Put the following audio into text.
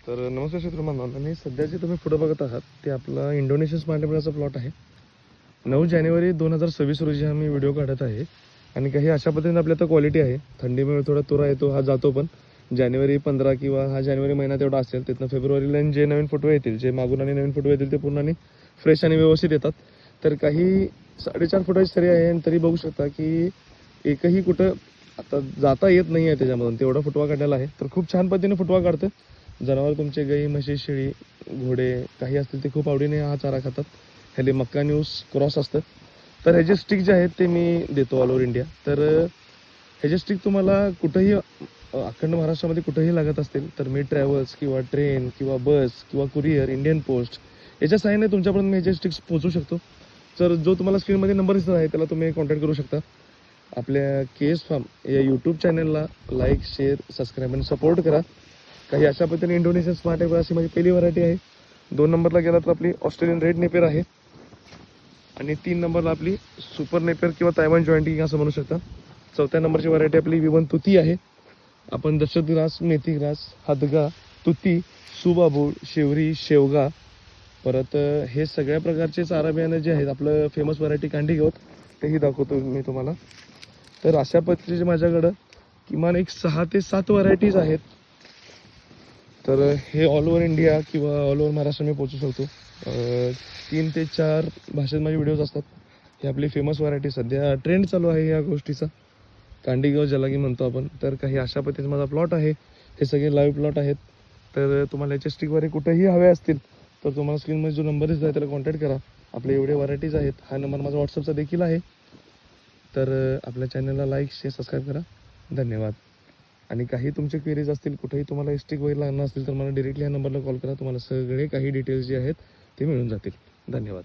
तर नमस्कार शेतकरी आणि सध्या जे तुम्ही पुढे बघत आहात ते आपला इंडोनेशियन स्मार्ट टेम्परेचा प्लॉट आहे. 9 जानेवारी 2026 रोजी हा मी व्हिडिओ काढत आहे आणि काही अशा पद्धतीने आपल्या तर क्वालिटी आहे. थंडीमुळे थोडा तुरा येतो, हा जातो, पण जानेवारी 15 किंवा हा जानेवारी महिना तेवढा असेल. तिथनं फेब्रुवारीला जे नवीन फोटो येतील, जे मागून आणि नवीन फोटो येतील ते पूर्ण आणि फ्रेश आणि व्यवस्थित येतात. तर काही 4.5 फुटाची सरी आहे आणि तरी बघू शकता की एकही कुठं आता जाता येत नाही आहे त्याच्यामधून, तेवढा फुटवा काढलेला आहे. तर खूप छान पद्धतीने फुटवा काढतं. जनावर तुमचे गाई, म्हशी, शेळी, घोडे काही असतील ते खूप आवडीने हा चारा खातात. ह्याले मक्का न्यूज क्रॉस असतं. तर ह्याचे स्टिक जे आहेत ते मी देतो ऑल ओव्हर इंडिया. तर ह्याचे स्टिक तुम्हाला कुठंही अखंड महाराष्ट्रामध्ये कुठंही लागत असतील तर मी ट्रॅव्हल्स किंवा ट्रेन किंवा बस किंवा कुरिअर, इंडियन पोस्ट याच्या सहाय्याने तुमच्यापर्यंत मी ह्याचे स्टिक्स पोहोचू शकतो. तर जो तुम्हाला स्क्रीनमध्ये नंबर दिसत आहे त्याला तुम्ही कॉन्टॅक्ट करू शकता. आपल्या केएस फार्म या यूट्यूब चॅनलला लाईक, शेअर, सबस्क्राईब आणि सपोर्ट करा. काही अशा पद्धतीने इंडोनेशियन स्मार्ट टेम्पर अशी माझी पहिली व्हरायटी आहे. 2 नंबरला गेला तर आपली ऑस्ट्रेलियन रेड नेपियर आहे आणि 3 नंबरला आपली सुपर नेपियर किंवा तायवान जॉईंटिंग असं म्हणू शकता. 4थ्या नंबरची व्हरायटी आपली विवन तुती आहे. आपण दशरथ ग्रास, मेथी ग्रास, हदगा, तुती, सुबाबूळ, शेवरी, शेवगा, परत हे सगळ्या प्रकारचे चारा बियाणे जे आहेत, आपलं फेमस व्हरायटी कांडी गवत तेही दाखवतो मी तुम्हाला. तर अशा पद्धतीचे माझ्याकडं किमान एक 6 ते 7 व्हरायटीज आहेत. तर हे ऑल ओव्हर इंडिया किंवा ऑल ओव्हर महाराष्ट्र मी पोहोचू शकतो. 3 ते 4 भाषेत माझे व्हिडिओज असतात. ही आपली फेमस व्हरायटी सध्या ट्रेंड चालू आहे या गोष्टीचा, कांडीगाव ज्याला की म्हणतो आपण. तर काही अशा पद्धतीने माझा प्लॉट आहे. हे सगळे लाईव्ह प्लॉट आहेत. तर तुम्हाला याचे स्टिकवरे कुठेही हवे असतील तर तुम्हाला स्क्रीनमध्ये जो नंबर दिसतो आहे त्याला कॉन्टॅक्ट करा. आपले एवढे व्हरायटीज आहेत. हा नंबर माझा व्हॉट्सअपचा देखील आहे. तर आपल्या चॅनलला लाईक, शेअर, सबस्क्राईब करा. धन्यवाद. आणि काही तुमचे क्वेरीज असतील, कुठेही तुम्हाला स्टिक वगैरे लागणार असतील तर मला डिरेक्टली ह्या नंबरला कॉल करा. तुम्हाला सगळे काही डिटेल्स जे आहेत ते मिळून जातील. धन्यवाद.